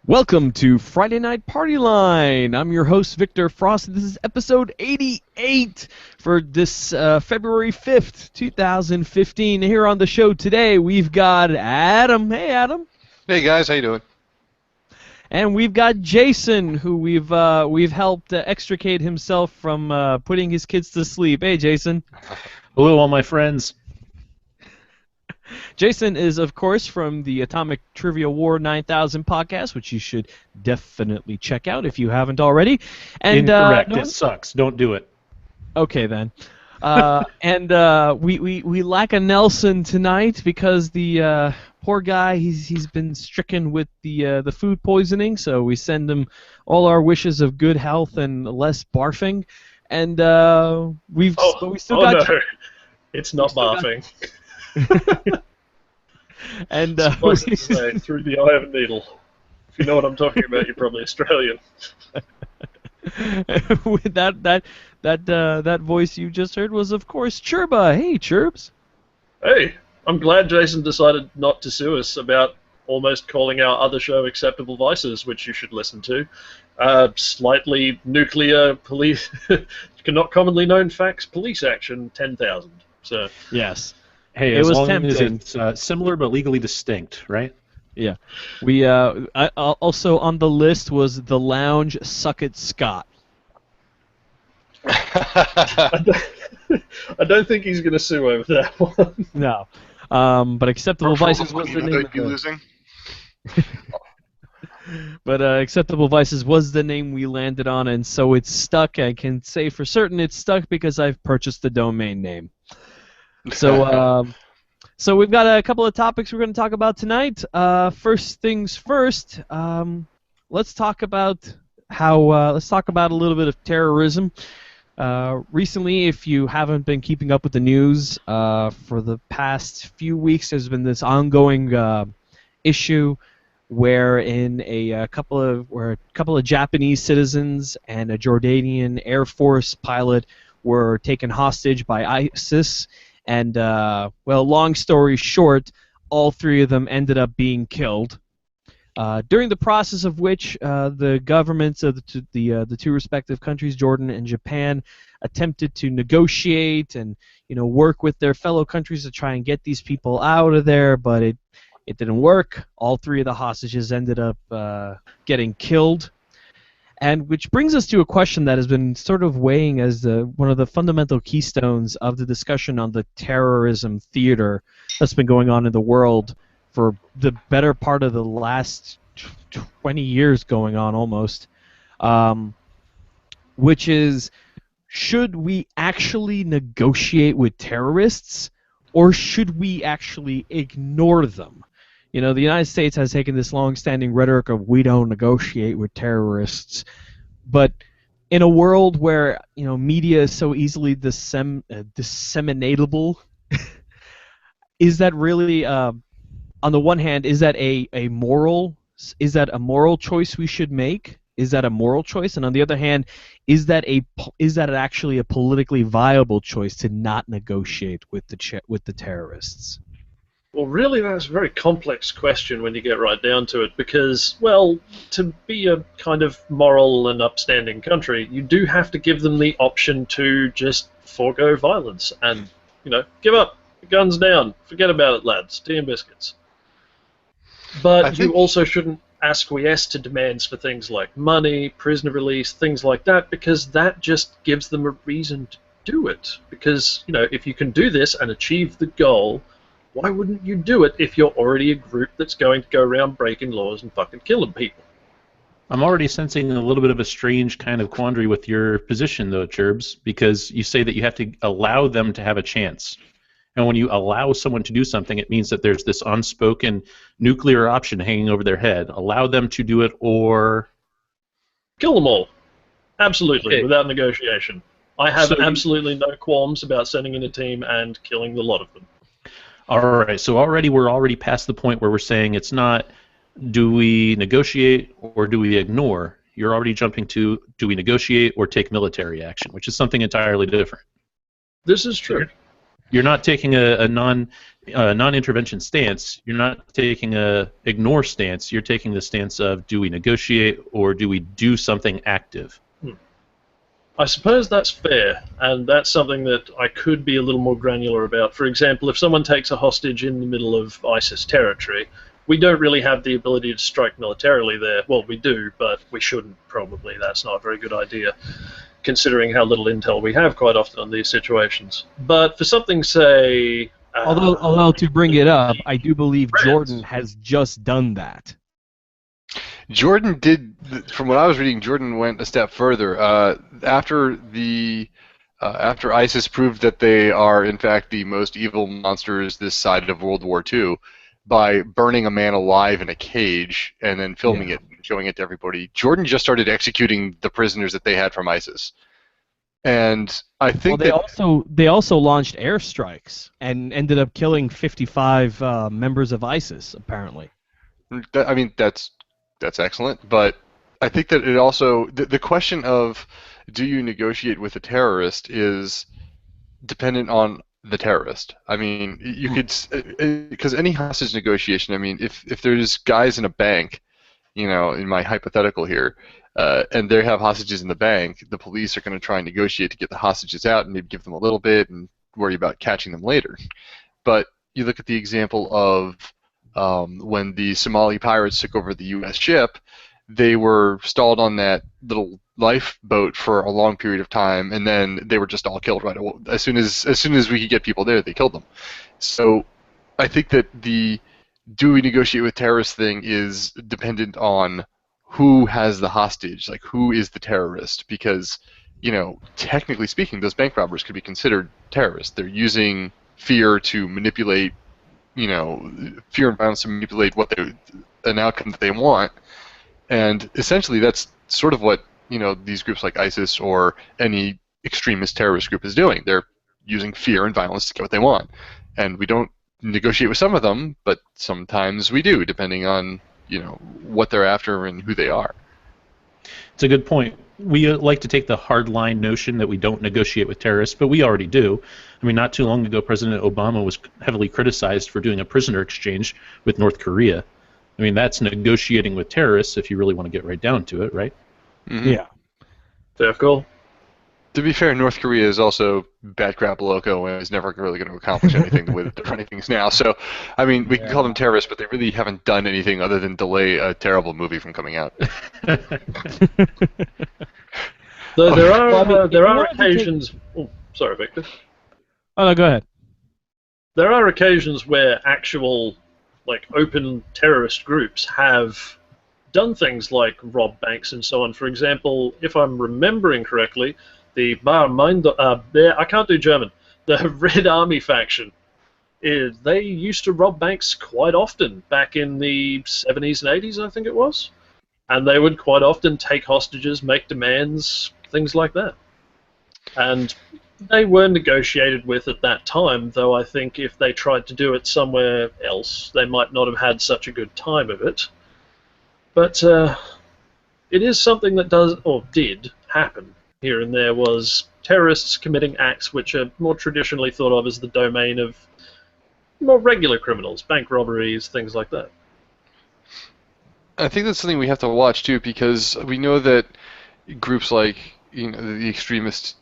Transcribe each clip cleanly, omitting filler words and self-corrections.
Welcome to Friday Night Party Line. I'm your host, Victor Frost. This is episode 88 for this February 5th, 2015. Here on the show today, we've got Adam. Hey, Adam. Hey, guys. How you doing? And we've got Jason, who we've helped extricate himself from putting his kids to sleep. Hey, Jason. Hello, all my friends. Jason is, of course, from the Atomic Trivia War 9000 podcast, which you should definitely check out if you haven't already. And, Incorrect. It sucks. Don't do it. Okay, then. We lack a Nelson tonight because the poor guy, he's been stricken with the food poisoning, so we send him all our wishes of good health and less barfing. And we still got... No. It's not barfing. And Suffice it to say, through the eye of a needle. If you know what I'm talking about, you're probably Australian. With that voice you just heard was, of course, Chirba. Hey, Chirbs. Hey, I'm glad Jason decided not to sue us about almost calling our other show Acceptable Vices, which you should listen to. Slightly nuclear police, not commonly known facts, police action 10,000. So yes. Hey, It as was long tempting. as it's similar but legally distinct, right? Yeah. We also on the list was The Lounge, Suck It, Scott. I don't think he's going to sue over that one. No. But Acceptable Vices was the name of the... losing? But Acceptable Vices was the name we landed on, and so it's stuck. I can say for certain it's stuck because I've purchased the domain name. So, so we've got a couple of topics we're going to talk about tonight. First things first, let's talk about let's talk about a little bit of terrorism. Recently, if you haven't been keeping up with the news, for the past few weeks, there's been this ongoing issue wherein a couple of Japanese citizens and a Jordanian Air Force pilot were taken hostage by ISIS. And, well, long story short, all three of them ended up being killed. During the process of which the governments of the two respective countries, Jordan and Japan, attempted to negotiate and work with their fellow countries to try and get these people out of there, but it didn't work. All three of the hostages ended up getting killed. And which brings us to a question that has been sort of weighing as one of the fundamental keystones of the discussion on the terrorism theater that's been going on in the world for the better part of the last 20 years going on almost, which is, should we actually negotiate with terrorists or should we actually ignore them? The United States has taken this long-standing rhetoric of we don't negotiate with terrorists, but in a world where media is so easily disseminatable, is that really, on the one hand, is that a moral choice we should make? Is that a moral choice? And on the other hand, is that actually a politically viable choice to not negotiate with the terrorists? Well, really, that's a very complex question when you get right down to it, because, well, to be a kind of moral and upstanding country, you do have to give them the option to just forego violence and, give up, guns down, forget about it, lads, tea and biscuits. But you also shouldn't acquiesce to demands for things like money, prisoner release, things like that, because that just gives them a reason to do it. Because, if you can do this and achieve the goal, why wouldn't you do it if you're already a group that's going to go around breaking laws and fucking killing people? I'm already sensing a little bit of a strange kind of quandary with your position, though, Cherbs, because you say that you have to allow them to have a chance. And when you allow someone to do something, it means that there's this unspoken nuclear option hanging over their head. Allow them to do it or... Kill them all. Absolutely, Okay. Without negotiation. I have absolutely no qualms about sending in a team and killing the lot of them. All right, so we're already past the point where we're saying it's not do we negotiate or do we ignore. You're already jumping to do we negotiate or take military action, which is something entirely different. This is true. You're not taking a non-intervention stance. You're not taking a ignore stance. You're taking the stance of, do we negotiate or do we do something active? I suppose that's fair, and that's something that I could be a little more granular about. For example, if someone takes a hostage in the middle of ISIS territory, we don't really have the ability to strike militarily there. Well, we do, but we shouldn't probably. That's not a very good idea, considering how little intel we have quite often on these situations. But for something, say... Although to bring it up, I do believe Jordan has just done that. Jordan did, from what I was reading, Jordan went a step further. After ISIS proved that they are, in fact, the most evil monsters this side of World War II, by burning a man alive in a cage and then filming it and showing it to everybody, Jordan just started executing the prisoners that they had from ISIS. And I think they also launched airstrikes and ended up killing 55 members of ISIS, apparently. I mean, that's excellent, but I think that it also the question of do you negotiate with a terrorist is dependent on the terrorist. I mean, you could, because any hostage negotiation, I mean, if there's guys in a bank, you know, in my hypothetical here, and they have hostages in the bank, the police are going to try and negotiate to get the hostages out and maybe give them a little bit and worry about catching them later. But you look at the example of when the Somali pirates took over the U.S. ship, they were stalled on that little lifeboat for a long period of time, and then they were just all killed right away. As soon as we could get people there, they killed them. So I think that the do we negotiate with terrorists thing is dependent on who has the hostage, like who is the terrorist, because, you know, technically speaking, those bank robbers could be considered terrorists. They're using fear to manipulate, you know, fear and violence to manipulate an outcome that they want, and essentially that's sort of what, you know, these groups like ISIS or any extremist terrorist group is doing. They're using fear and violence to get what they want, and we don't negotiate with some of them, but sometimes we do, depending on, you know, what they're after and who they are. It's a good point. We like to take the hardline notion that we don't negotiate with terrorists, but we already do. I mean, not too long ago, President Obama was heavily criticized for doing a prisoner exchange with North Korea. I mean, that's negotiating with terrorists if you really want to get right down to it, right? Mm-hmm. Yeah. Fair call. To be fair, North Korea is also bat crap loco and is never really going to accomplish anything the way that they're running things now. So, I mean, we can call them terrorists, but they really haven't done anything other than delay a terrible movie from coming out. Though there are occasions. Oh, sorry, Victor. Oh no, go ahead. There are occasions where actual, like, open terrorist groups have done things like rob banks and so on. For example, if I'm remembering correctly, the I can't do German. The Red Army faction, they used to rob banks quite often back in the 70s and 80s, I think it was. And they would quite often take hostages, make demands, things like that. And they were negotiated with at that time, though I think if they tried to do it somewhere else, they might not have had such a good time of it. But it is something that does, or did, happen here and there, was terrorists committing acts which are more traditionally thought of as the domain of more regular criminals, bank robberies, things like that. I think that's something we have to watch too, because we know that groups like, you know, the extremist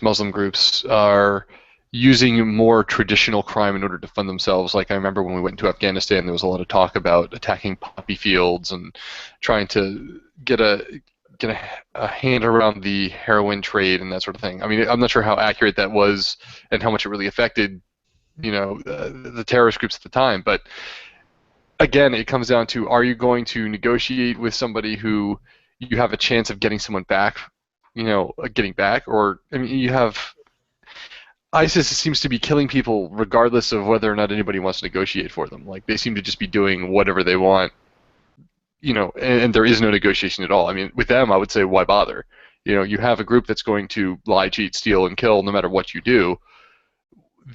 Muslim groups are using more traditional crime in order to fund themselves. Like, I remember when we went to Afghanistan, there was a lot of talk about attacking poppy fields and trying to get a hand around the heroin trade and that sort of thing. I mean, I'm not sure how accurate that was and how much it really affected, you know, the terrorist groups at the time. But again, it comes down to, are you going to negotiate with somebody who you have a chance of getting someone back, you know, getting back? Or, I mean, you have ISIS seems to be killing people regardless of whether or not anybody wants to negotiate for them. Like, they seem to just be doing whatever they want, you know, and there is no negotiation at all. I mean, with them, I would say, why bother? You know, you have a group that's going to lie, cheat, steal, and kill no matter what you do.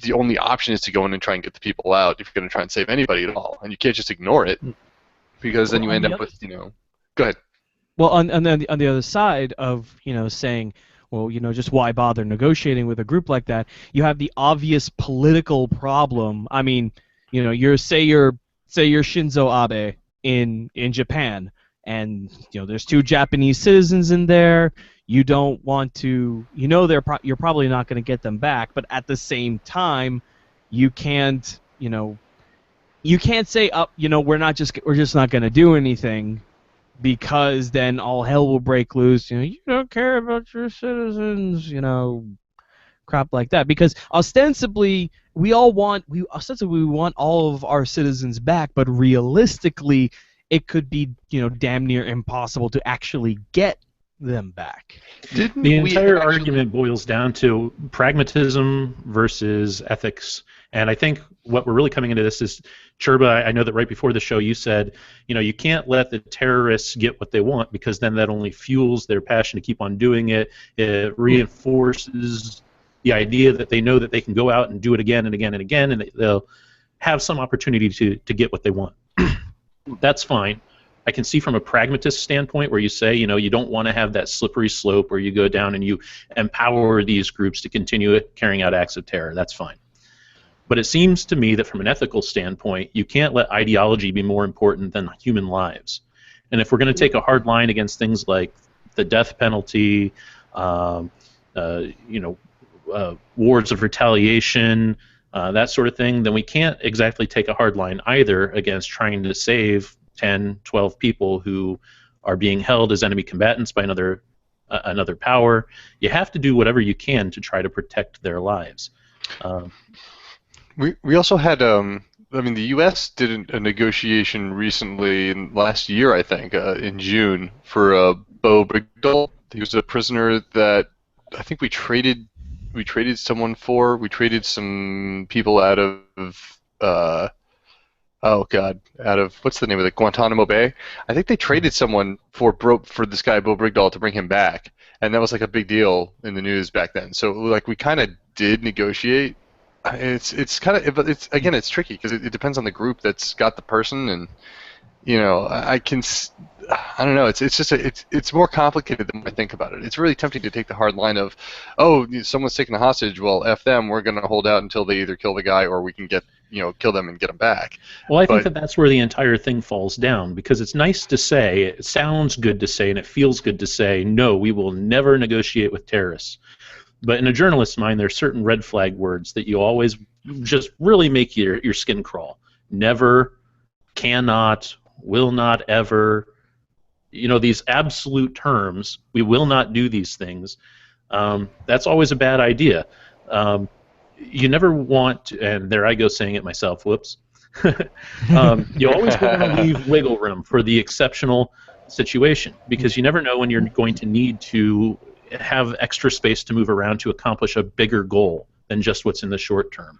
The only option is to go in and try and get the people out if you're going to try and save anybody at all. And you can't just ignore it, because then you end up with, you know... Go ahead. Well, on the other side of, you know, saying, well, just why bother negotiating with a group like that? You have the obvious political problem. I mean, you're Shinzo Abe in Japan, and there's two Japanese citizens in there. You don't want to, you're probably not going to get them back, but at the same time, you can't, you can't say, we're just not going to do anything, because then all hell will break loose. You don't care about your citizens, crap like that. Because ostensibly we want all of our citizens back, but realistically, it could be damn near impossible to actually get them back. The entire argument boils down to pragmatism versus ethics. And I think what we're really coming into this is, Churba, I know that right before the show you said, you can't let the terrorists get what they want, because then that only fuels their passion to keep on doing it. It reinforces the idea that they know that they can go out and do it again and again and again, and they'll have some opportunity to get what they want. That's fine. I can see from a pragmatist standpoint where you say, you don't want to have that slippery slope where you go down and you empower these groups to continue carrying out acts of terror. That's fine. But it seems to me that from an ethical standpoint, you can't let ideology be more important than human lives. And if we're going to take a hard line against things like the death penalty, wars of retaliation, that sort of thing, then we can't exactly take a hard line either against trying to save 10, 12 people who are being held as enemy combatants by another power. You have to do whatever you can to try to protect their lives. We also had the U.S. did a negotiation recently last year, I think, in June, for Bo Brigdal. He was a prisoner that I think we traded someone for. We traded some people out of what's the name of it? Guantanamo Bay. I think they traded someone for this guy Bo Brigdal to bring him back, and that was like a big deal in the news back then. So like we kind of did negotiate. It's kind of, but it's tricky because it depends on the group that's got the person, and I don't know. It's more complicated than I think about it. It's really tempting to take the hard line of, someone's taking a hostage. Well, F them. We're going to hold out until they either kill the guy or we can kill them and get them back. Well, I think that's where the entire thing falls down, because it's nice to say, it sounds good to say, and it feels good to say, no, we will never negotiate with terrorists. But in a journalist's mind, there are certain red flag words that you always just really make your skin crawl. Never, cannot, will not ever. These absolute terms, we will not do these things. That's always a bad idea. You never want to, and there I go saying it myself, whoops. You always want to leave wiggle room for the exceptional situation, because you never know when you're going to need to have extra space to move around to accomplish a bigger goal than just what's in the short term.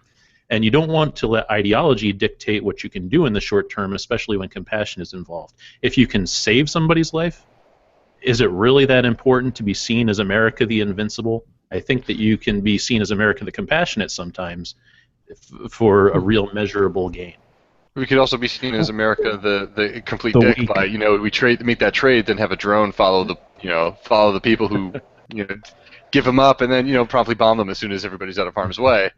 And you don't want to let ideology dictate what you can do in the short term, especially when compassion is involved. If you can save somebody's life, is it really that important to be seen as America the invincible? I think that you can be seen as America the compassionate sometimes for a real measurable gain. We could also be seen as America the complete dick weak. By we make that trade, then have a drone follow the people who give them up, and then promptly bomb them as soon as everybody's out of harm's way.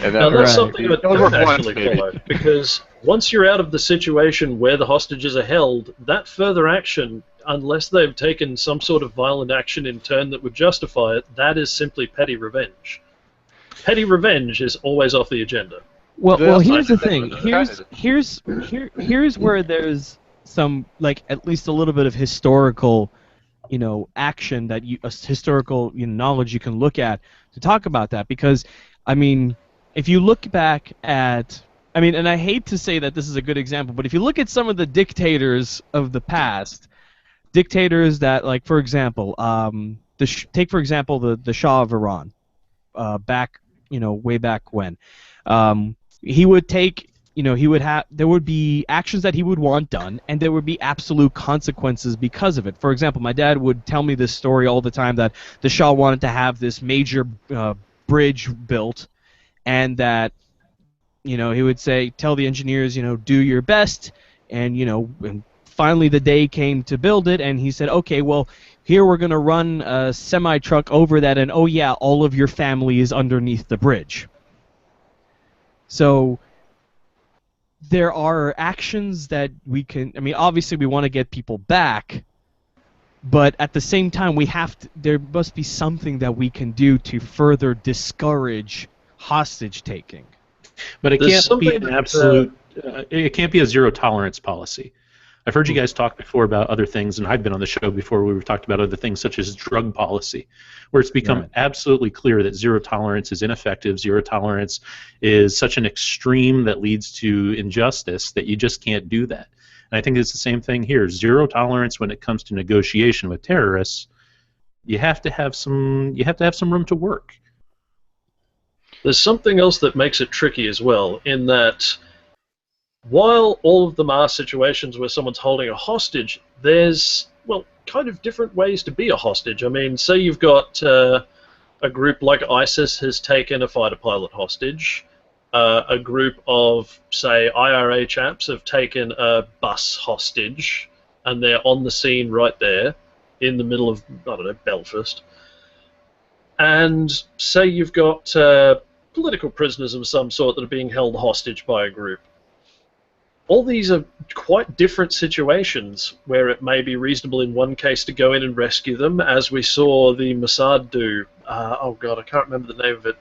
And now that's something that don't actually follow, because once you're out of the situation where the hostages are held, that further action, unless they've taken some sort of violent action in turn that would justify it, that is simply petty revenge. Petty revenge is always off the agenda. Well, here's the thing. Here's where there's some, at least a little bit of historical, action that historical knowledge you can look at to talk about that. Because, if you look back at, and I hate to say that this is a good example, but if you look at some of the dictators of the past, dictators that, for example, take for example the Shah of Iran, back, way back when. He would take, there would be actions that he would want done, and there would be absolute consequences because of it. For example, my dad would tell me this story all the time, that the Shah wanted to have this major bridge built, and that, he would say, tell the engineers, do your best, and, and finally the day came to build it, and he said, okay, well, here we're going to run a semi-truck over that, and oh yeah, all of your family is underneath the bridge. So there are actions that we can, I mean, obviously we want to get people back, but at the same time there must be something that we can do to further discourage hostage taking. But it There's can't be something an that, absolute. It can't be a zero tolerance policy. I've heard you guys talk before about other things, and I've been on the show before where we've talked about other things such as drug policy, where it's become absolutely clear that zero tolerance is ineffective. Zero tolerance is such an extreme that leads to injustice that you just can't do that. And I think it's the same thing here. Zero tolerance when it comes to negotiation with terrorists. You have to have some. You have to have some room to work. There's something else that makes it tricky as well, in that while all of them are situations where someone's holding a hostage, there's, well, kind of different ways to be a hostage. I mean, say you've got a group like ISIS has taken a fighter pilot hostage. A group of, say, IRA chaps have taken a bus hostage, and they're on the scene right there in the middle of, I don't know, Belfast. And say you've got political prisoners of some sort that are being held hostage by a group. All these are quite different situations where it may be reasonable in one case to go in and rescue them, as we saw the Mossad do. Oh God, I can't remember the name of it.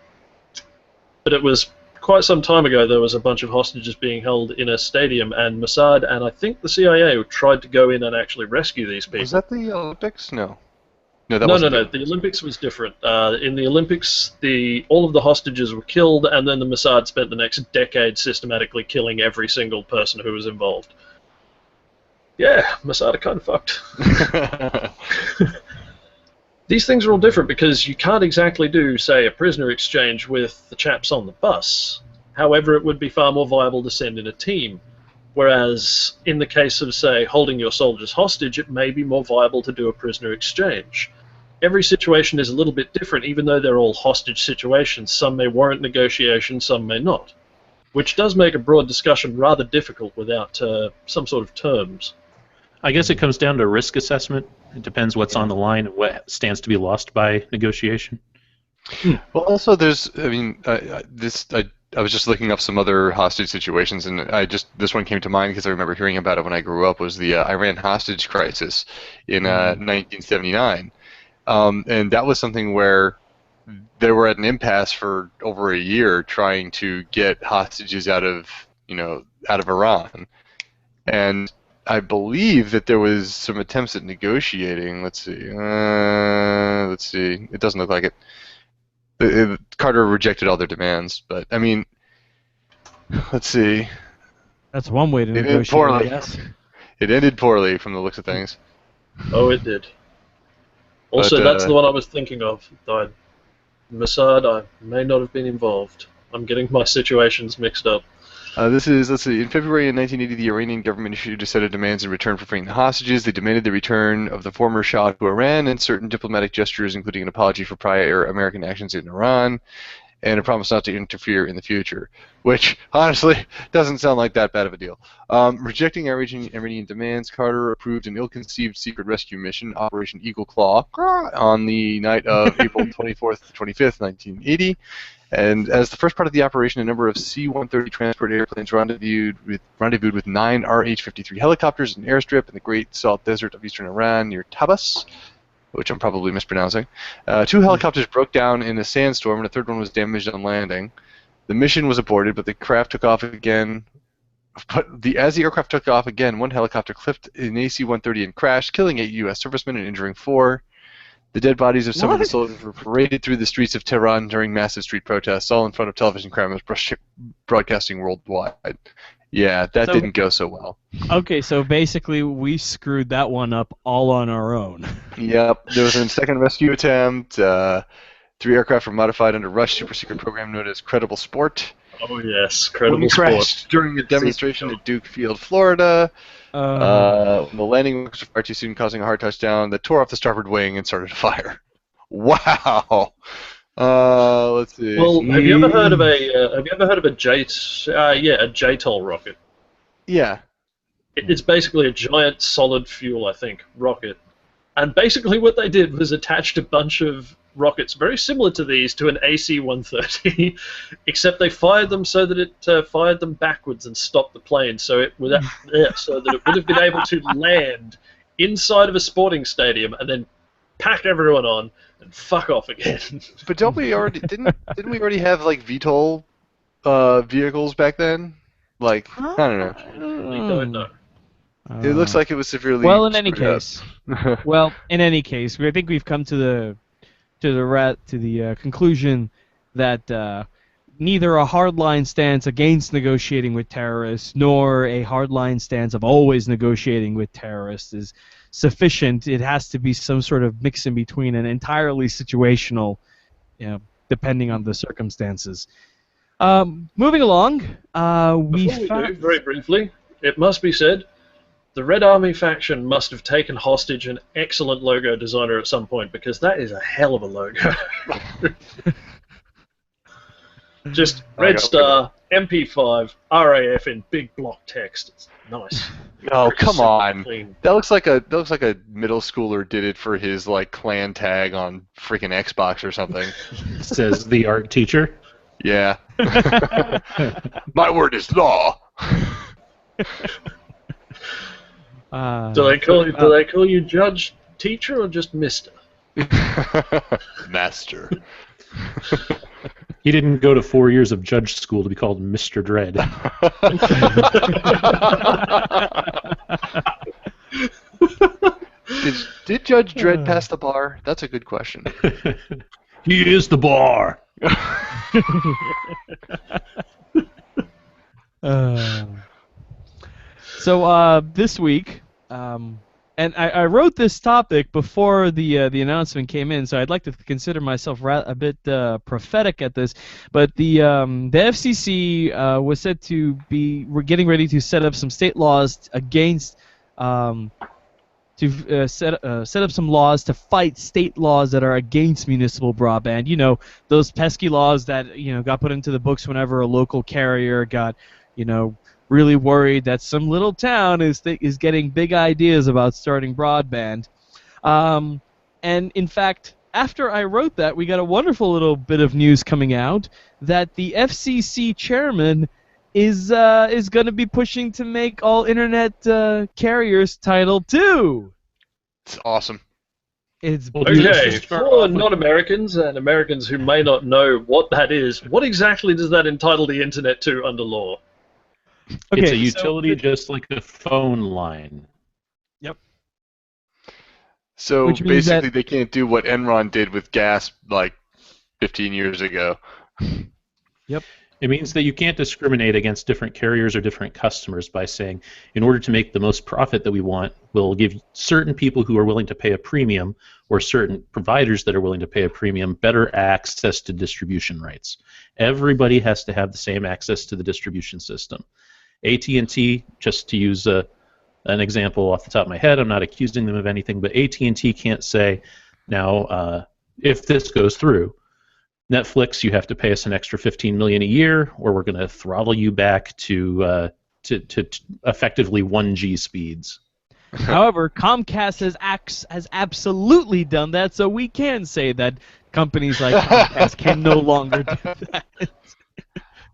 But it was quite some time ago. There was a bunch of hostages being held in a stadium, and Mossad and I think the CIA tried to go in and actually rescue these people. Was that the Olympics? No. No, that No. wasn't The Olympics was different. In the Olympics, all of the hostages were killed, and then the Mossad spent the next decade systematically killing every single person who was involved. Yeah, Mossad are kind of fucked. These things are all different because you can't exactly do, say, a prisoner exchange with the chaps on the bus. However, it would be far more viable to send in a team. Whereas in the case of, say, holding your soldiers hostage, it may be more viable to do a prisoner exchange. Every situation is a little bit different, even though they're all hostage situations. Some may warrant negotiation, some may not, which does make a broad discussion rather difficult without some sort of terms. I guess it comes down to risk assessment. It depends what's on the line and what stands to be lost by negotiation. Well, also there's, I mean, I was just looking up some other hostage situations, and this one came to mind because I remember hearing about it when I grew up. Was the Iran hostage crisis in 1979, and that was something where they were at an impasse for over a year trying to get hostages out of Iran, and I believe that there was some attempts at negotiating. Let's see. It doesn't look like it. Carter rejected all their demands, but I mean, let's see. That's one way to It ended negotiate, poorly. I guess. It ended poorly from the looks of things. Oh, it did. Also, But, that's the one I was thinking of. Mossad, I may not have been involved. I'm getting my situations mixed up. Let's see, in February of 1980, the Iranian government issued a set of demands in return for freeing the hostages. They demanded the return of the former Shah to Iran and certain diplomatic gestures, including an apology for prior American actions in Iran, and a promise not to interfere in the future, which, honestly, doesn't sound like that bad of a deal. Rejecting Iranian demands, Carter approved an ill-conceived secret rescue mission, Operation Eagle Claw, on the night of April 24th to 25th, 1980. And as the first part of the operation, a number of C-130 transport airplanes rendezvoused with 9 RH-53 helicopters in an airstrip in the Great Salt Desert of eastern Iran near Tabas, which I'm probably mispronouncing. 2 helicopters broke down in a sandstorm, and a third one was damaged on landing. The mission was aborted, but the craft took off again. As the aircraft took off again, one helicopter clipped an AC-130 and crashed, killing 8 U.S. servicemen and injuring 4. The dead bodies of some of the soldiers were paraded through the streets of Tehran during massive street protests, all in front of television cameras broadcasting worldwide. Yeah, that didn't go so well. Okay, so basically we screwed that one up all on our own. Yep, there was a second rescue attempt. 3 aircraft were modified under Rush super-secret program known as Credible Sport. Oh yes, Credible One Sport. crashed during a demonstration at Duke Field, Florida. The landing was far too soon, causing a hard touchdown that tore off the starboard wing and started a fire. Wow. Let's see. Well, have you ever heard of a JTOL rocket? Yeah. It's basically a giant solid fuel, I think, rocket. And basically what they did was attached a bunch of rockets very similar to these to an AC-130, except they fired them so that it fired them backwards and stopped the plane, so it would so that it would have been able to land inside of a sporting stadium and then pack everyone on and fuck off again. But don't we already didn't we already have like VTOL vehicles back then? Like I don't know. We don't know. It looks like it was severely. Well, in any screwed up. case, I think we've come to the conclusion that neither a hardline stance against negotiating with terrorists nor a hardline stance of always negotiating with terrorists is sufficient. It has to be some sort of mix in between and entirely situational, depending on the circumstances. Moving along, Before we do, very briefly, it must be said, the Red Army faction must have taken hostage an excellent logo designer at some point, because that is a hell of a logo. Just Red Star, MP5, RAF in big block text. It's nice. Oh, come on. Clean. That looks like a middle schooler did it for his like clan tag on freaking Xbox or something. Says the art teacher. Yeah. My word is law. Do they call you Judge, Teacher, or just Mister? Master. He didn't go to 4 years of judge school to be called Mr. Dredd. Did Judge Dredd pass the bar? That's a good question. He is the bar. So this week, and I wrote this topic before the announcement came in, so I'd like to consider myself a bit prophetic at this. But the FCC was said to be getting ready to set up some state laws against set up some laws to fight state laws that are against municipal broadband. You know, those pesky laws that got put into the books whenever a local carrier got really worried that some little town is getting big ideas about starting broadband. And in fact, after I wrote that, we got a wonderful little bit of news coming out that the FCC Chairman is going to be pushing to make all internet carriers Title II. It's awesome. It's okay. For non-Americans and Americans who may not know what that is, what exactly does that entitle the internet to under law? Okay, it's a utility just like a phone line. Yep. So Which means basically that they can't do what Enron did with gas like 15 years ago. Yep. It means that you can't discriminate against different carriers or different customers by saying, in order to make the most profit that we want, we'll give certain people who are willing to pay a premium or certain providers that are willing to pay a premium better access to distribution rights. Everybody has to have the same access to the distribution system. AT&T, just to use an example off the top of my head, I'm not accusing them of anything, but AT&T can't say, now, if this goes through, Netflix, you have to pay us an extra $15 million a year, or we're going to throttle you back to effectively 1G speeds. However, Comcast has absolutely done that, so we can say that companies like Comcast can no longer do that.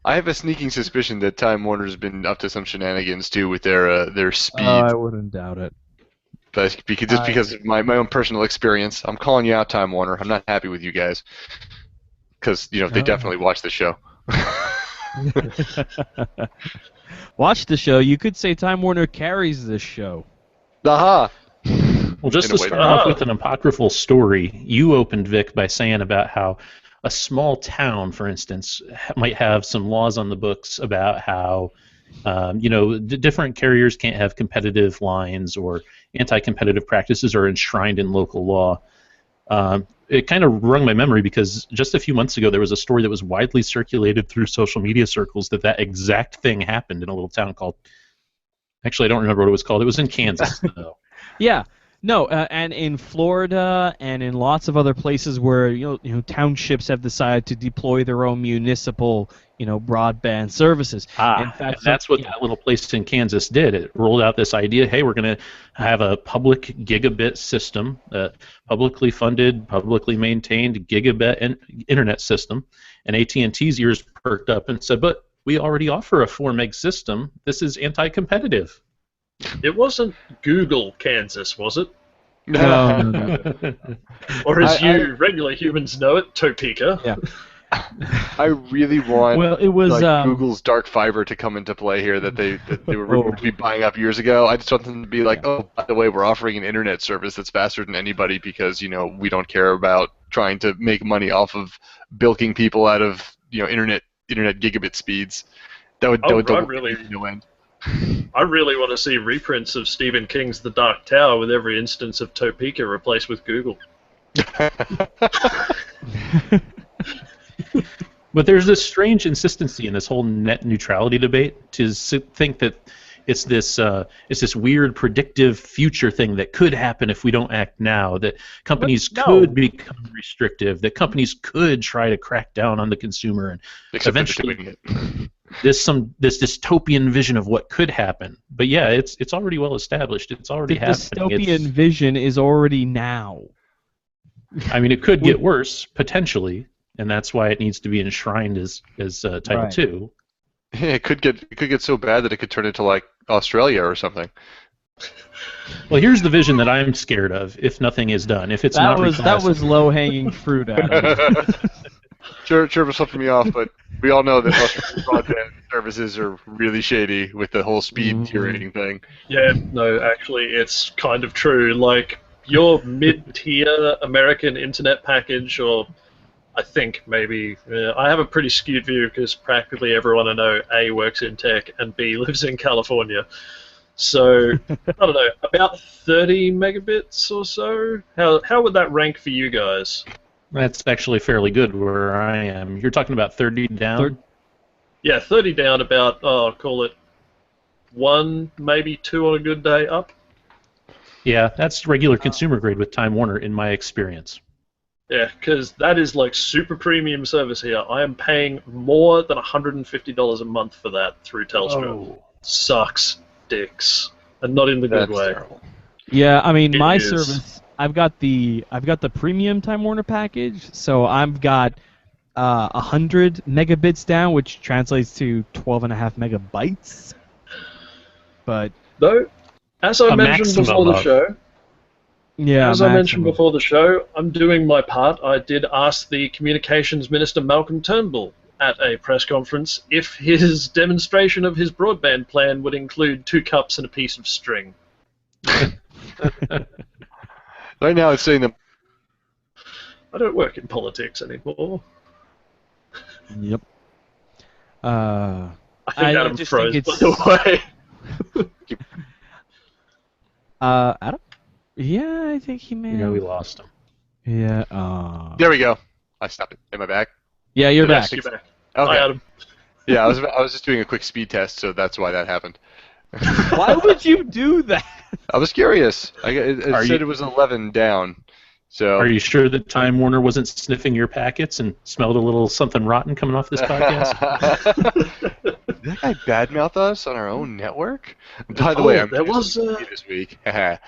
I have a sneaking suspicion that Time Warner's been up to some shenanigans too with their speed. I wouldn't doubt it. But because of my own personal experience, I'm calling you out, Time Warner. I'm not happy with you guys because they definitely watch the show. Watch the show. You could say Time Warner carries this show. Aha! Well, just to start off with an apocryphal story, you opened, Vic, by saying about how a small town, for instance, might have some laws on the books about how, different carriers can't have competitive lines or anti-competitive practices are enshrined in local law. It kind of wrung my memory because just a few months ago there was a story that was widely circulated through social media circles that exact thing happened in a little town called... Actually, I don't remember what it was called. It was in Kansas, though. Yeah. No, and in Florida and in lots of other places where townships have decided to deploy their own municipal broadband services. In And fact, that's what that little place in Kansas did. It rolled out this idea, hey, we're going to have a public gigabit system, publicly funded, publicly maintained gigabit internet system. And AT&T's ears perked up and said, but we already offer a 4 meg system. This is anti-competitive. It wasn't Google, Kansas, was it? No. Or as you regular humans know it, Topeka. Yeah. I really want it was Google's dark fiber to come into play here that they were rumored to be buying up years ago. I just want them to be like, oh, by the way, we're offering an internet service that's faster than anybody because we don't care about trying to make money off of bilking people out of internet gigabit speeds. That would really no end. I really want to see reprints of Stephen King's The Dark Tower with every instance of Topeka replaced with Google. But there's this strange inconsistency in this whole net neutrality debate to think that it's this weird predictive future thing that could happen if we don't act now, that companies could become restrictive, that companies could try to crack down on the consumer, and Except eventually there's this dystopian vision of what could happen. But yeah, it's already well established. It's already happening. The dystopian vision is already now. I mean, it could get worse potentially, and that's why it needs to be enshrined as Title II. Yeah, it could get so bad that it could turn into like Australia or something. Well, here's the vision that I'm scared of. If nothing is done, if it's that was low-hanging fruit, Adam. Sure, was flipping me off, but we all know that Australian broadband services are really shady with the whole speed tiering thing. Yeah, no, actually, it's kind of true. Like, your mid-tier American internet package, or I think maybe, I have a pretty skewed view because practically everyone I know, A, works in tech, and B, lives in California. So, I don't know, about 30 megabits or so? How would that rank for you guys? That's actually fairly good where I am. You're talking about 30 down? Yeah, 30 down, about, call it 1, maybe 2 on a good day up. Yeah, that's regular consumer grade with Time Warner in my experience. Yeah, because that is like super premium service here. I am paying more than $150 a month for that through Telstra. Oh. Sucks dicks, and not in the good way. Terrible. Yeah, I mean, my is. service, I've got the premium Time Warner package, so I've got 100 megabits down, which translates to 12.5 megabytes. But Though, as I mentioned before the show, I mentioned before the show, I'm doing my part. I did ask the Communications Minister Malcolm Turnbull at a press conference if his demonstration of his broadband plan would include 2 cups and a piece of string. Right now it's saying that I don't work in politics anymore. Yep. I think Adam just froze, think by the way. Adam? Yeah, I think he may. Yeah, we lost him. Yeah. there we go. I stopped it. Am I back? Yeah, you're back. You're back. Okay. Hi, Adam. Yeah, I was just doing a quick speed test, so that's why that happened. Why would you do that? I was curious. It said it was 11 down. So Are you sure that Time Warner wasn't sniffing your packets and smelled a little something rotten coming off this podcast? Did that guy badmouth us on our own network? By the way, I'm there was this week. there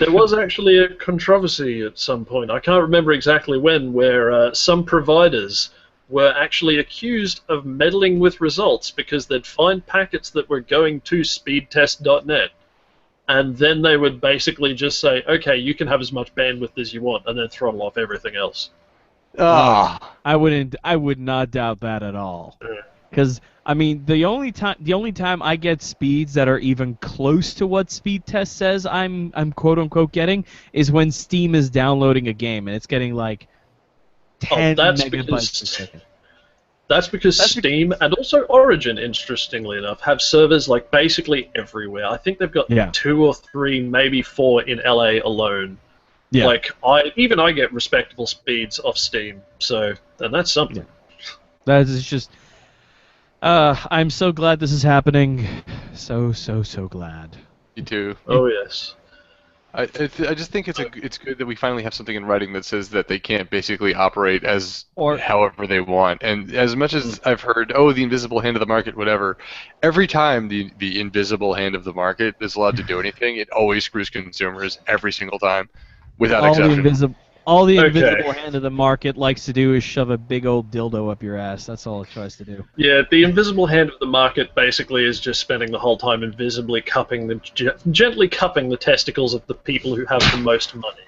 was actually a controversy at some point. I can't remember exactly when, where some providers were actually accused of meddling with results because they'd find packets that were going to speedtest.net, and then they would basically just say, okay, you can have as much bandwidth as you want, and then throttle off everything else. I would not doubt that at all. Because I mean, the only time I get speeds that are even close to what speed test says I'm quote unquote getting is when Steam is downloading a game and it's getting like 10 megabytes per second. That's because Steam and also Origin, interestingly enough, have servers like basically everywhere. I think they've got 2 or 3, maybe 4 in LA alone. Yeah. Like I get respectable speeds off Steam, so and that's something. Yeah. That is just. I'm so glad this is happening. So glad. You too. Oh yes. I just think it's good that we finally have something in writing that says that they can't basically operate as Or however they want. And as much as I've heard, oh, the invisible hand of the market, whatever, every time the invisible hand of the market is allowed to do anything, it always screws consumers every single time, without all the exception. invisible hand of the market likes to do is shove a big old dildo up your ass. That's all it tries to do. Yeah, the invisible hand of the market basically is just spending the whole time invisibly gently cupping the testicles of the people who have the most money.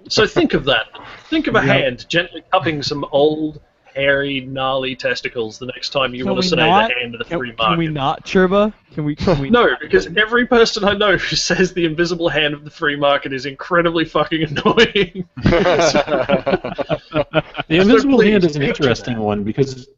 So think of that. Think of a hand gently cupping some old, hairy, gnarly testicles the next time you want to say the hand of the free market. Can we not, Chirba? Can we? No, because every person I know who says the invisible hand of the free market is incredibly fucking annoying. The invisible hand is an interesting one because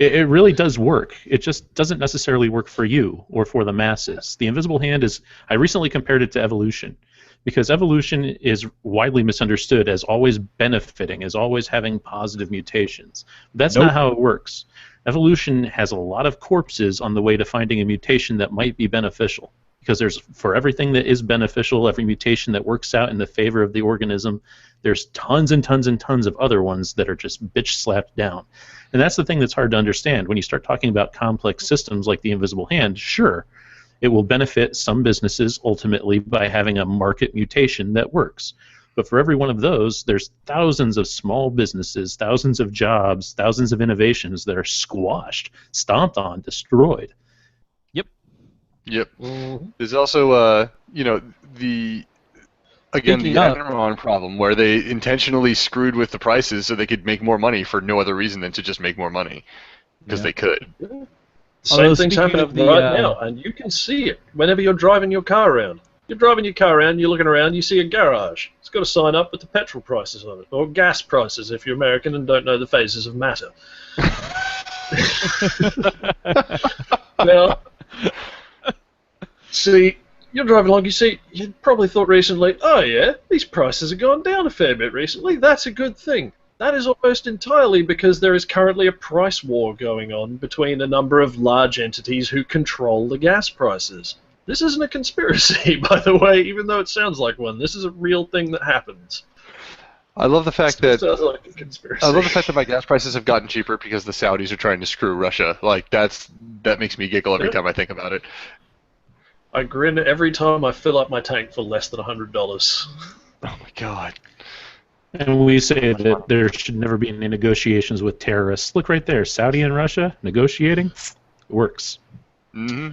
it really does work. It just doesn't necessarily work for you or for the masses. The invisible hand is, I recently compared it to evolution, because evolution is widely misunderstood as always benefiting, as always having positive mutations. That's not how it works. Evolution has a lot of corpses on the way to finding a mutation that might be beneficial, because there's, for everything that is beneficial, every mutation that works out in the favor of the organism, there's tons and tons and tons of other ones that are just bitch slapped down. And that's the thing that's hard to understand. When you start talking about complex systems like the invisible hand, sure, it will benefit some businesses ultimately by having a market mutation that works. But for every one of those, there's thousands of small businesses, thousands of jobs, thousands of innovations that are squashed, stomped on, destroyed. Yep. There's also, the Enron problem where they intentionally screwed with the prices so they could make more money for no other reason than to just make more money because they could. Yeah. Same thing's happening right now, and you can see it whenever you're driving your car around. You're driving your car around, you're looking around, you see a garage. It's got a sign up with the petrol prices on it, or gas prices if you're American and don't know the phases of matter. Now, see, you're driving along, you probably thought recently, oh yeah, these prices have gone down a fair bit recently, that's a good thing. That is almost entirely because there is currently a price war going on between a number of large entities who control the gas prices. This isn't a conspiracy, by the way, even though it sounds like one. This is a real thing that happens. I love the fact that sounds like a conspiracy. I love the fact that my gas prices have gotten cheaper because the Saudis are trying to screw Russia. Like that makes me giggle every time I think about it. I grin every time I fill up my tank for less than $100. Oh my god. And we say that there should never be any negotiations with terrorists. Look right there, Saudi and Russia negotiating. It works. Mm-hmm.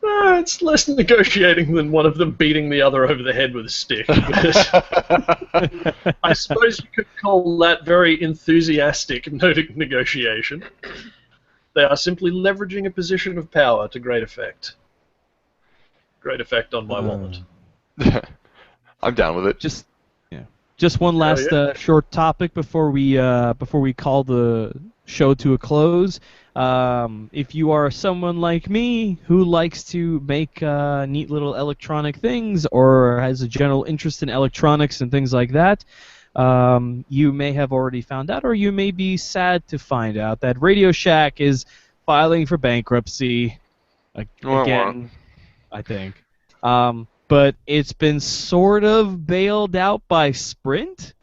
It's less negotiating than one of them beating the other over the head with a stick. I suppose you could call that very enthusiastic negotiation. They are simply leveraging a position of power to great effect. Great effect on my wallet. I'm down with it. Just one last short topic before we call the show to a close. If you are someone like me who likes to make neat little electronic things or has a general interest in electronics and things like that, you may have already found out, or you may be sad to find out, that Radio Shack is filing for bankruptcy again, I think. But it's been sort of bailed out by Sprint,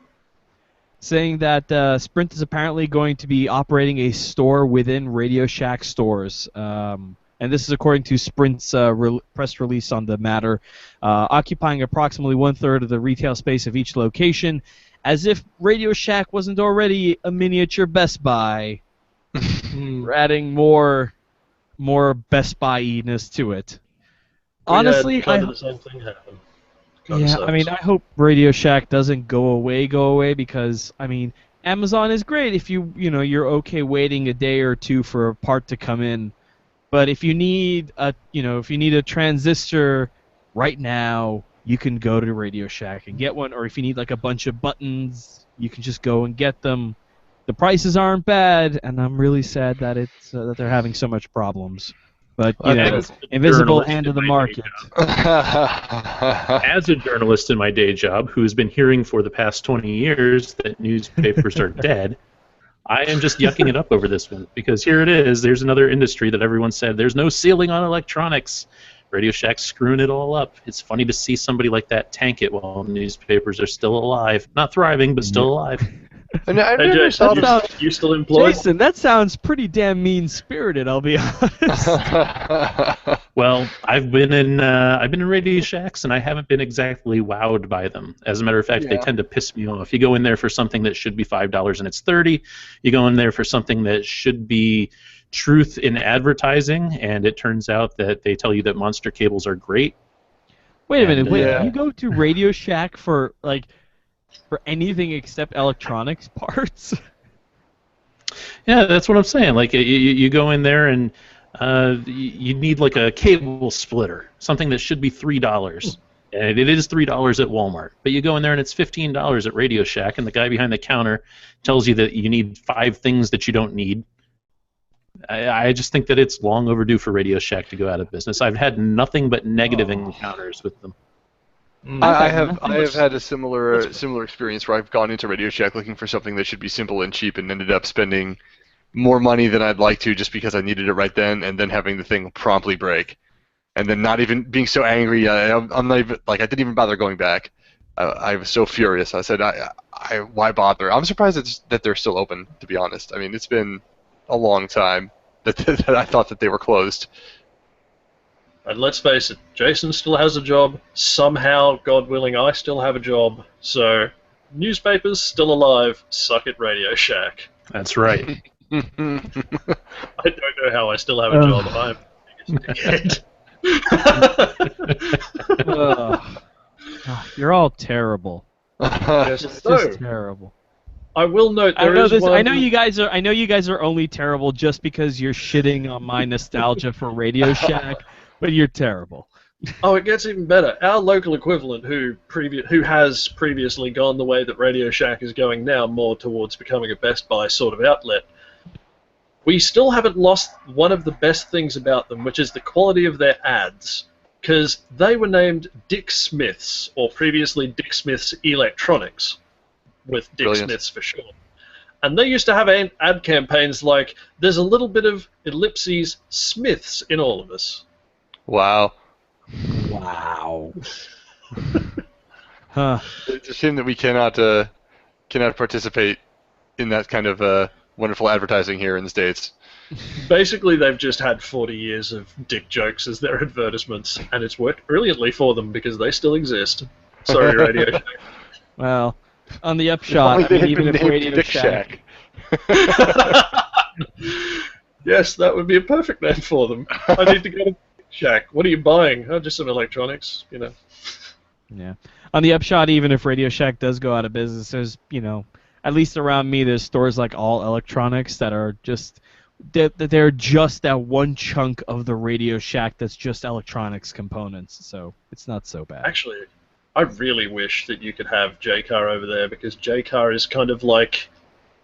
saying that Sprint is apparently going to be operating a store within Radio Shack stores. And this is according to Sprint's press release on the matter, occupying approximately 1/3 of the retail space of each location, as if Radio Shack wasn't already a miniature Best Buy. We're adding more Best Buy-ness to it. Honestly, the same thing happened. I mean, I hope Radio Shack doesn't go away because I mean, Amazon is great if you're okay waiting a day or two for a part to come in, but if you need a transistor right now, you can go to Radio Shack and get one, or if you need like a bunch of buttons, you can just go and get them. The prices aren't bad, and I'm really sad that that they're having so much problems. But, invisible hand of the market. As a journalist in my day job who has been hearing for the past 20 years that newspapers are dead, I am just yucking it up over this one because here it is. There's another industry that everyone said there's no ceiling on electronics. Radio Shack's screwing it all up. It's funny to see somebody like that tank it while newspapers are still alive. Not thriving, but still alive. And I Hey, never Jason, saw you still employed? Jason, that sounds pretty damn mean-spirited, I'll be honest. Well, I've been in Radio Shacks, and I haven't been exactly wowed by them. As a matter of fact, they Yeah. tend to piss me off. You go in there for something that should be $5 and it's $30. You go in there for something that should be truth in advertising, and it turns out that they tell you that monster cables are great. Wait a minute, Yeah. you go to Radio Shack for anything except electronics parts? Yeah, that's what I'm saying. Like you go in there and you need like a cable splitter, something that should be $3, and it is $3 at Walmart. But you go in there and it's $15 at Radio Shack, and the guy behind the counter tells you that you need 5 things that you don't need. I just think that it's long overdue for Radio Shack to go out of business. I've had nothing but negative encounters with them. I have had a similar experience where I've gone into Radio Shack looking for something that should be simple and cheap, and ended up spending more money than I'd like to just because I needed it right then, and then having the thing promptly break, and then not even being so angry. I'm not even I didn't even bother going back. I was so furious. I said, why bother? I'm surprised that they're still open. To be honest, I mean it's been a long time that I thought that they were closed. And let's face it, Jason still has a job. Somehow, God willing, I still have a job. So, newspapers still alive. Suck it, Radio Shack. That's right. I don't know how I still have a job. I'm the biggest dickhead. You're all terrible. Yes, Just so, terrible. I will note I there know is this. one. I know you guys are only terrible just because you're shitting on my nostalgia for Radio Shack, but you're terrible. Oh, it gets even better. Our local equivalent, who has previously gone the way that Radio Shack is going now, more towards becoming a Best Buy sort of outlet, we still haven't lost one of the best things about them, which is the quality of their ads. Because they were named Dick Smiths, or previously Dick Smiths Electronics, with Dick Brilliant. Smiths for short. And they used to have ad campaigns like, there's a little bit of ellipses Smiths in all of us. Wow. Wow. Huh. It's a shame that we cannot participate in that kind of wonderful advertising here in the States. Basically, they've just had 40 years of dick jokes as their advertisements, and it's worked brilliantly for them because they still exist. Sorry, Radio Shack. Well, on the upshot, If only they had even been if named Radio Dick Shack, Yes, that would be a perfect name for them. I need to go to Dick Shack. What are you buying? Oh, just some electronics, you know. yeah. On the upshot, even if Radio Shack does go out of business, there's at least around me, there's stores like All Electronics that are just they're just that one chunk of the Radio Shack that's just electronics components, so it's not so bad. Actually, I really wish that you could have JCar over there, because JCar is kind of like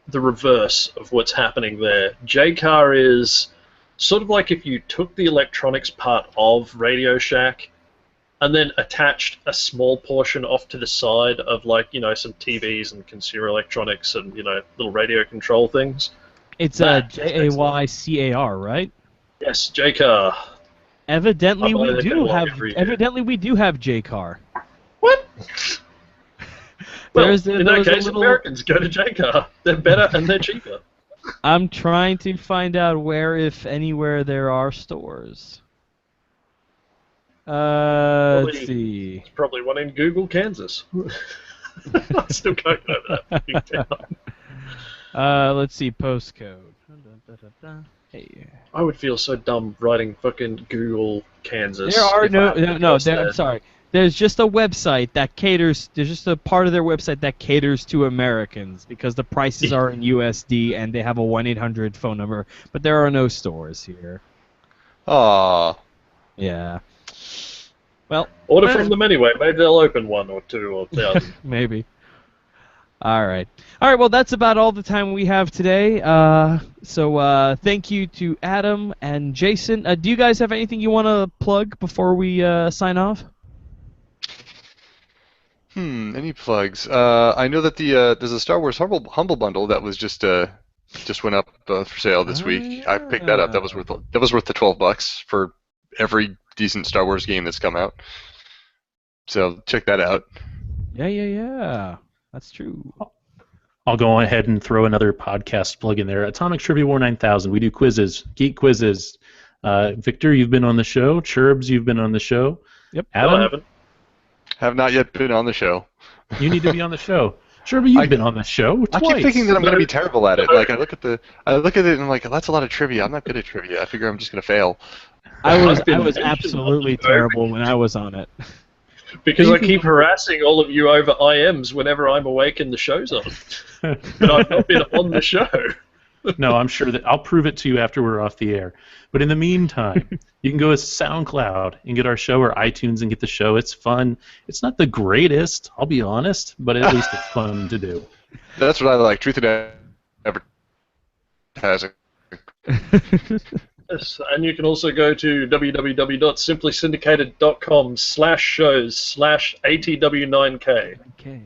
the reverse of what's happening there. JCar is sort of like if you took the electronics part of Radio Shack and then attached a small portion off to the side of some TVs and consumer electronics and little radio control things. It's JAYCAR, right? Yes, JCar. Evidently I buy we that do catalog have. every year. Evidently we do have JCar. What? Well, There's in that a case, little- Americans go to JCar. They're better and they're cheaper. I'm trying to find out where, if anywhere, there are stores. Let's see. There's probably one in Google, Kansas. I still don't know that. Big town. Let's see, postcode. Hey. I would feel so dumb writing fucking Google, Kansas. There are if I no, had to no, guess there, there. I'm sorry. There's just a website that caters. There's just a part of their website that caters to Americans because the prices are in USD and they have a 1-800 phone number, but there are no stores here. Aww. Yeah. Well, Order from them anyway. Maybe they'll open 1 or 2 or 1,000. maybe. All right. Well, that's about all the time we have today. So thank you to Adam and Jason. Do you guys have anything you want to plug before we sign off? Any plugs? I know that there's a Star Wars Humble Bundle that was just went up for sale this week. I picked that up. That was worth the $12 for every decent Star Wars game that's come out. So check that out. Yeah. That's true. I'll go ahead and throw another podcast plug in there. Atomic Trivia War 9000. We do quizzes, geek quizzes. Victor, you've been on the show. Churbs, you've been on the show. Yep. Adam, No, I haven't. Have not yet been on the show. you need to be on the show. Sherby, you've been on the show I twice. keep thinking that I'm going to be terrible at it. Like I look at it and I'm like, that's a lot of trivia. I'm not good at trivia. I figure I'm just going to fail. I was I've been absolutely mentioned. terrible when I was on it. Because I keep harassing all of you over IMs whenever I'm awake and the show's on. But I've not been on the show. No, I'm sure that I'll prove it to you after we're off the air. But in the meantime, you can go to SoundCloud and get our show, or iTunes and get the show. It's fun. It's not the greatest, I'll be honest, but at least it's fun to do. That's what I like. Truth in advertising. Yes, and you can also go to www.simplysyndicated.com/shows/ATW9K. Okay.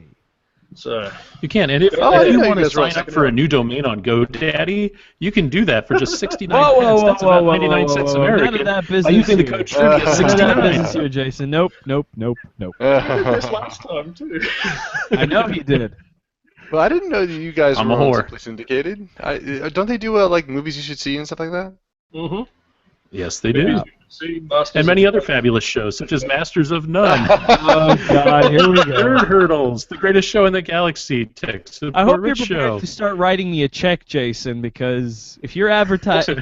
So You can, and if Oh, I you didn't know want you to guys were on sign up second for a row. new domain on GoDaddy, you can do that for just 69 Whoa, cents. That's about whoa, 99 cents whoa. None American. of that By business using the here. code trivia None of that 69. business here, Jason. Nope. I did this last time too. I know he did. Well, I didn't know that you guys I'm were a on whore. Simply Syndicated. Don't they do like movies you should see and stuff like that? Mm-hmm. Yes, they do. See, Masters And many of- other fabulous shows, such as Masters of None, Oh God, here we go. Nerd Hurdles, the greatest show in the galaxy, Tech I hope Support you're Rich Show. prepared to start writing me a check, Jason, because if you're if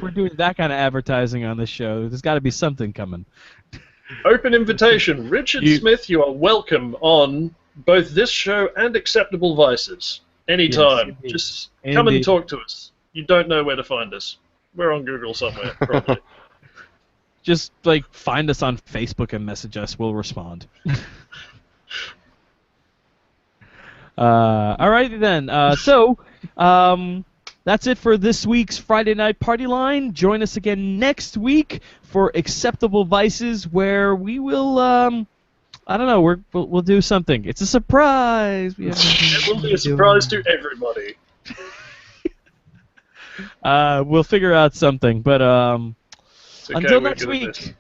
we're doing that kind of advertising on this show, there's got to be something coming. Open invitation. Richard Smith, you are welcome on both this show and Acceptable Vices. Anytime. Yes, indeed. Just come and Indeed. talk to us. You don't know where to find us. We're on Google somewhere, probably. Just like find us on Facebook and message us. We'll respond. Alrighty then. That's it for this week's Friday Night Party Line. Join us again next week for Acceptable Vices, where we will I don't know. We'll do something. It's a surprise. We It will be a surprise to everybody. We'll figure out something, but It's okay, until we're next good at this. week.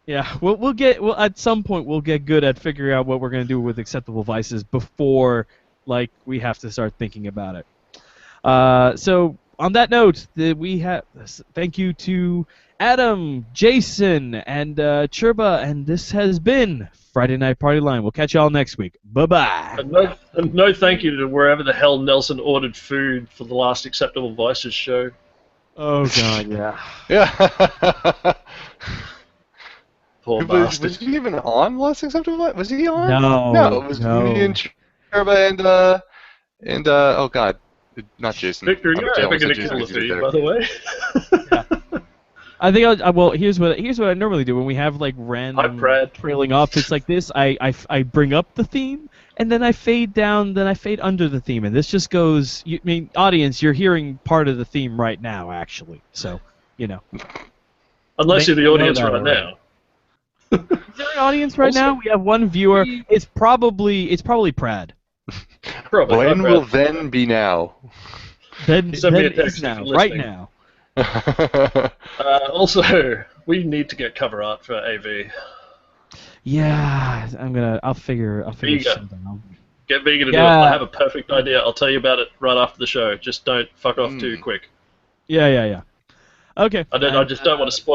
Yeah, we'll at some point we'll get good at figuring out what we're gonna do with Acceptable Vices before we have to start thinking about it. So on that note, thank you to Adam, Jason, and Churba, and this has been Friday Night Party Line. We'll catch y'all next week. Bye-bye. And no thank you to wherever the hell Nelson ordered food for the last Acceptable Vices show. Oh, God, yeah. Yeah. Poor was bastard. he even on Last Acceptable? Was he on? No. No, it was no. me and Cherba and oh God, not Jason. Victor, I'm you're I ever almost going said to kill the Jason, he's feed, there. by the way. I think well, here's what I normally do when we have like random Brad. trailing off. It's like this. I bring up the theme and then I fade down, then I fade under the theme, and this just goes. Audience, you're hearing part of the theme right now, actually. So, Unless you're the They know audience that right already. now. Is there an audience right Also, now? We have one viewer. It's probably Prad. Probably. When Hi, will Brad. then be now? Then Send me a is text if now, you're right listening. now. Also, we need to get cover art for AV. Yeah, I'll figure Vega. something out. Get Vega to do it. Yeah. I have a perfect idea. I'll tell you about it right after the show. Just don't fuck off too quick. Yeah. Okay. I just don't want to spoil